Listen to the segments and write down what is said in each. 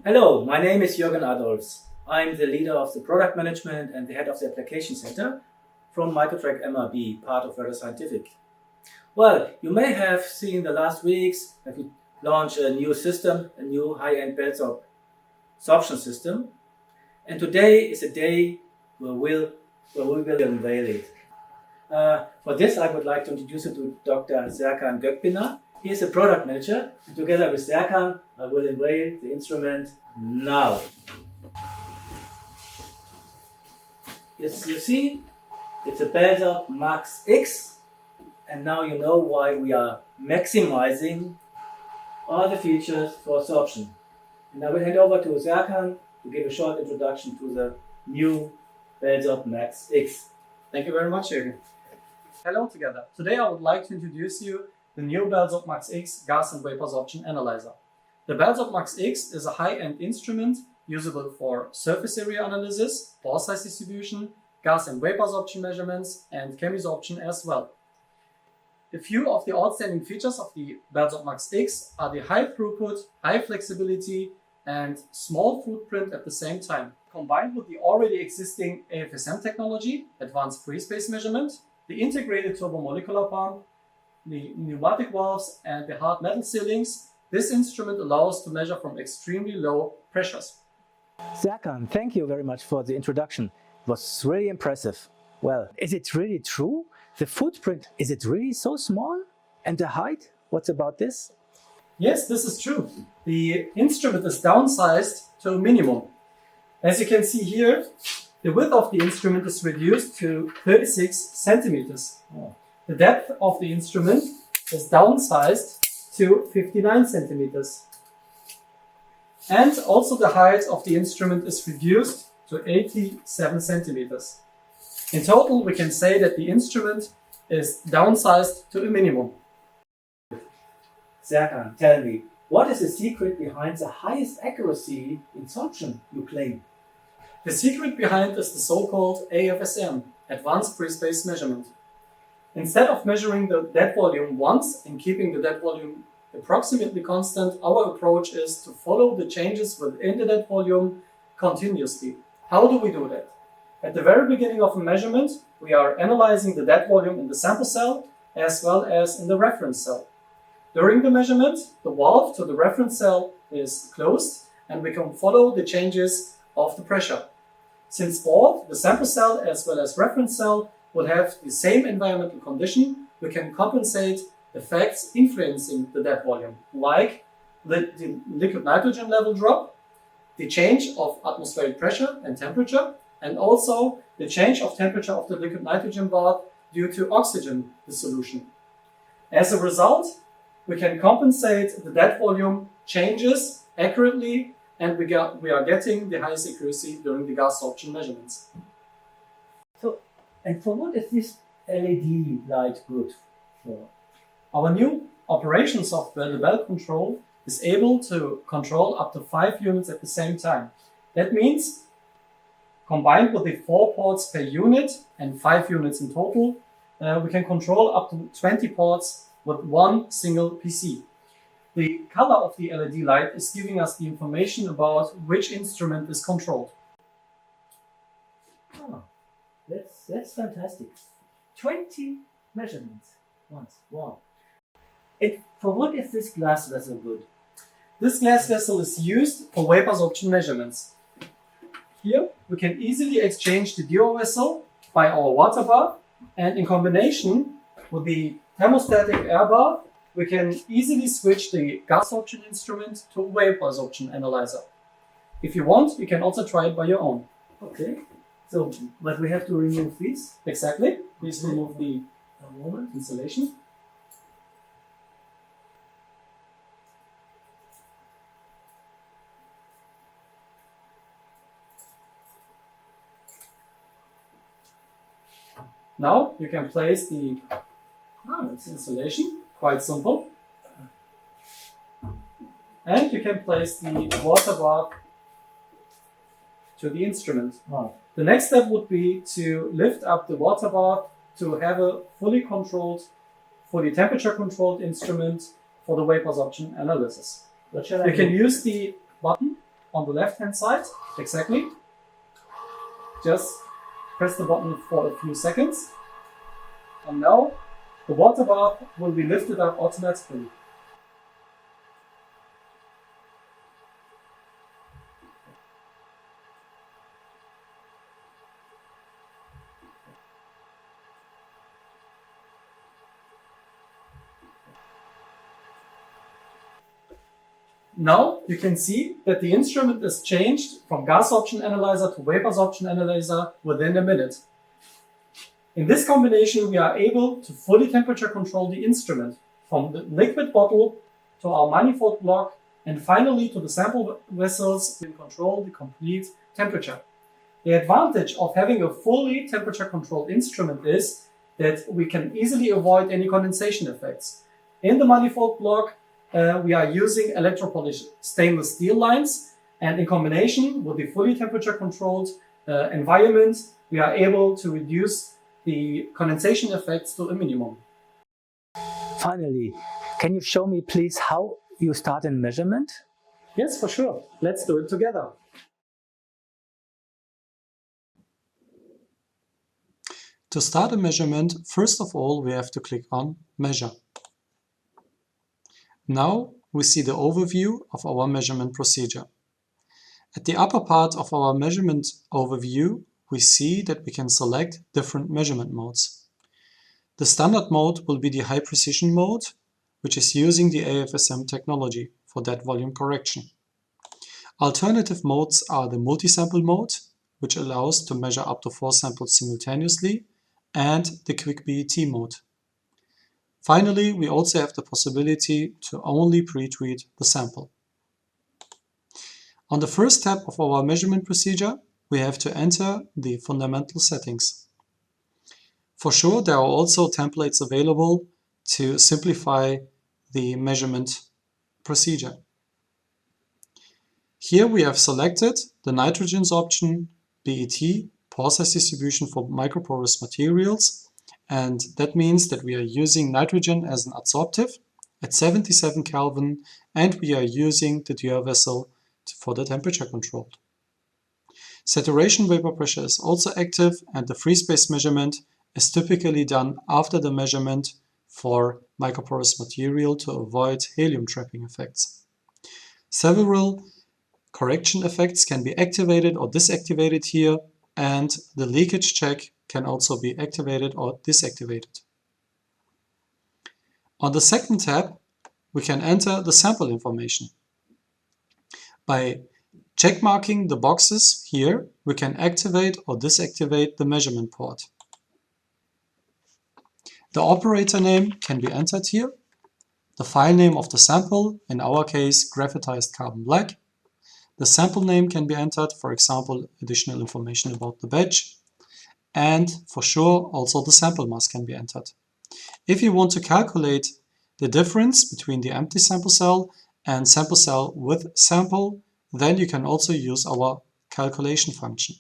Hello, my name is Jürgen Adolfs. I'm the leader of the product management and the head of the application center from Microtrac MRB, part of Werder Scientific. Well, you may have seen the last weeks that we launched a new system, a new high-end BELSORP absorption system. And today is a day where we will unveil it. For this, I would like to introduce you to Dr. Serkan Gökbina. He is a product manager, and together with Serkan, I will unveil the instrument now. As you see, it's a BELSORP MAX X, and now you know why we are maximizing all the features for absorption. And I will hand over to Serkan to give a short introduction to the new BELSORP MAX X. Thank you very much, Jürgen. Hello together. Today I would like to introduce you the new BELSORP MAX X gas and vapor absorption analyzer. The BELSORP MAX X is a high-end instrument usable for surface area analysis, pore size distribution, gas and vapor absorption measurements, and chemisorption as well. A few of the outstanding features of the BELSORP MAX X are the high throughput, high flexibility, and small footprint at the same time. Combined with the already existing AFSM technology, advanced free space measurement, the integrated turbomolecular pump, the pneumatic valves, and the hard metal sealings, this instrument allows to measure from extremely low pressures. Serkan, thank you very much for the introduction. It was really impressive. Well, is it really true? The footprint, is it really so small? And the height? What's about this? Yes, this is true. The instrument is downsized to a minimum. As you can see here, the width of the instrument is reduced to 36 centimeters. Oh. The depth of the instrument is downsized to 59 centimeters. And also the height of the instrument is reduced to 87 centimeters. In total, we can say that the instrument is downsized to a minimum. Serkan, tell me, what is the secret behind the highest accuracy in absorption you claim? The secret behind is the so-called AFSM, Advanced Free Space Measurement. Instead of measuring the dead volume once and keeping the dead volume approximately constant, our approach is to follow the changes within the dead volume continuously. How do we do that? At the very beginning of a measurement, we are analyzing the dead volume in the sample cell as well as in the reference cell. During the measurement, the valve to the reference cell is closed and we can follow the changes of the pressure. Since both the sample cell as well as reference cell will have the same environmental condition, we can compensate effects influencing the dead volume, like the liquid nitrogen level drop, the change of atmospheric pressure and temperature, and also the change of temperature of the liquid nitrogen bath due to oxygen dissolution. As a result, we can compensate the dead volume changes accurately, and we are getting the highest accuracy during the gas absorption measurements. And for what is this LED light good for? Our new operation software, the Bell Control, is able to control up to 5 units at the same time. That means, combined with the 4 ports per unit and 5 units in total, we can control up to 20 ports with one single PC. The color of the LED light is giving us the information about which instrument is controlled. Oh, that's fantastic. 20 measurements once. Wow. And for what is this glass vessel good? This glass vessel is used for vapor absorption measurements. Here we can easily exchange the DO vessel by our water bath, and in combination with the thermostatic air bath, we can easily switch the gas absorption instrument to a vapor absorption analyzer. If you want, you can also try it by your own. Okay. So, but we have to remove these. Exactly. Please remove the moment. insulation. Now you can place the insulation, quite simple. And you can place the water bath to the instrument. Wow. The next step would be to lift up the water bath to have a fully temperature controlled instrument for the vapor absorption analysis. What shall I You can use the button on the left-hand side, exactly. Just press the button for a few seconds. And now the water bath will be lifted up automatically. Now you can see that the instrument is changed from gas sorption analyzer to vapor sorption analyzer within a minute. In this combination, we are able to fully temperature control the instrument from the liquid bottle to our manifold block and finally to the sample vessels. We can control the complete temperature. The advantage of having a fully temperature controlled instrument is that we can easily avoid any condensation effects. In the manifold block, we are using electropolished stainless steel lines, and in combination with the fully temperature controlled environment, we are able to reduce the condensation effects to a minimum. Finally, can you show me please how you start a measurement? Yes, for sure. Let's do it together. To start a measurement, first of all, we have to click on Measure. Now we see the overview of our measurement procedure. At the upper part of our measurement overview, we see that we can select different measurement modes. The standard mode will be the high precision mode, which is using the AFSM technology for dead volume correction. Alternative modes are the multi-sample mode, which allows to measure up to 4 samples simultaneously, and the quick BET mode. Finally, we also have the possibility to only pre-treat the sample. On the first step of our measurement procedure, we have to enter the fundamental settings. For sure, there are also templates available to simplify the measurement procedure. Here we have selected the nitrogen sorption, BET, pore size distribution for microporous materials, and that means that we are using nitrogen as an adsorptive at 77 Kelvin, and we are using the Dewar vessel for the temperature control. Saturation vapor pressure is also active, and the free space measurement is typically done after the measurement for microporous material to avoid helium trapping effects. Several correction effects can be activated or disactivated here, and the leakage check can also be activated or disactivated. On the second tab, we can enter the sample information. By checkmarking the boxes here, we can activate or disactivate the measurement port. The operator name can be entered here, the file name of the sample, in our case graphitized carbon black. The sample name can be entered, for example, additional information about the batch, and for sure also the sample mass can be entered. If you want to calculate the difference between the empty sample cell and sample cell with sample, then you can also use our calculation function.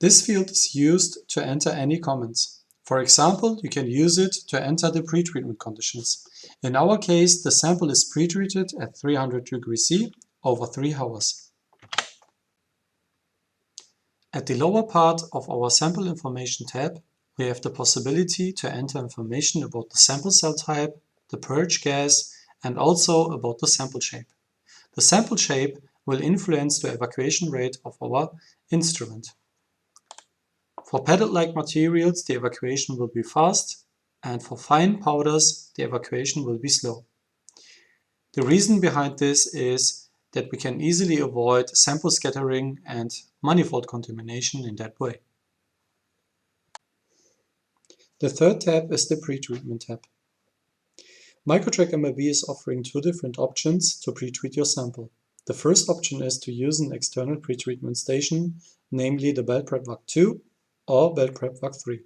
This field is used to enter any comments. For example, you can use it to enter the pretreatment conditions. In our case, the sample is pretreated at 300 degrees C over 3 hours. At the lower part of our sample information tab, we have the possibility to enter information about the sample cell type, the purge gas, and also about the sample shape. The sample shape will influence the evacuation rate of our instrument. For pellet-like materials, the evacuation will be fast, and for fine powders, the evacuation will be slow. The reason behind this is that we can easily avoid sample scattering and manifold contamination in that way. The third tab is the pretreatment tab. Microtrac MRB is offering 2 different options to pretreat your sample. The first option is to use an external pretreatment station, namely the BELPrep VAC 2 or BELPrep VAC 3.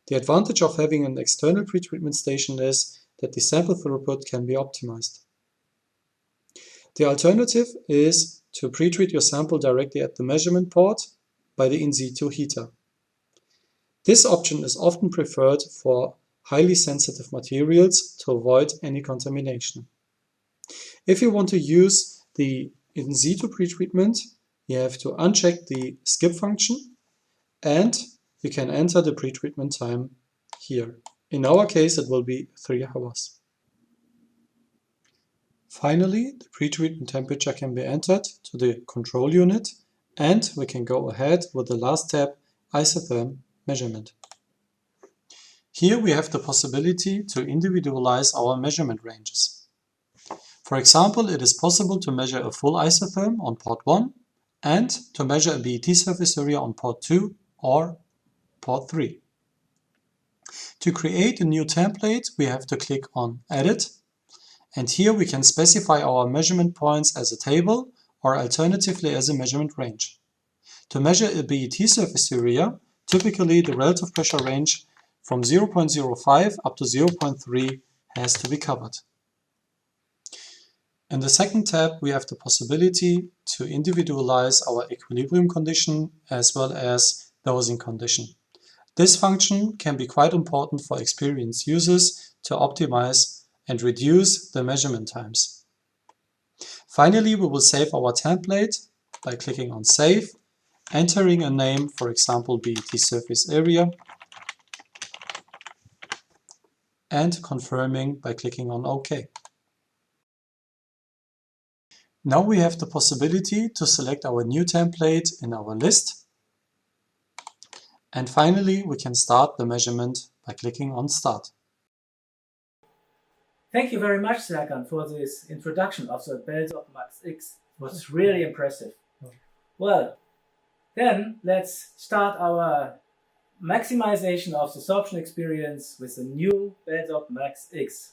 The advantage of having an external pretreatment station is that the sample throughput can be optimized. The alternative is to pretreat your sample directly at the measurement port by the in situ heater. This option is often preferred for highly sensitive materials to avoid any contamination. If you want to use the in situ pretreatment, you have to uncheck the skip function and you can enter the pretreatment time here. In our case, it will be 3 hours. Finally, the pretreatment temperature can be entered to the control unit and we can go ahead with the last tab, isotherm measurement. Here we have the possibility to individualize our measurement ranges. For example, it is possible to measure a full isotherm on port 1 and to measure a BET surface area on port 2 or port 3. To create a new template, we have to click on Edit, and here we can specify our measurement points as a table or alternatively as a measurement range. To measure a BET surface area, typically the relative pressure range from 0.05 up to 0.3 has to be covered. In the second tab, we have the possibility to individualize our equilibrium condition as well as dosing condition. This function can be quite important for experienced users to optimize and reduce the measurement times. Finally, we will save our template by clicking on Save, entering a name, for example, BET surface area, and confirming by clicking on OK. Now we have the possibility to select our new template in our list. And finally, we can start the measurement by clicking on Start. Thank you very much, Serkan, for this introduction of the BELSORP MAX X. It was really impressive. Well, then let's start our maximization of the sorption experience with the new BELSORP MAX X.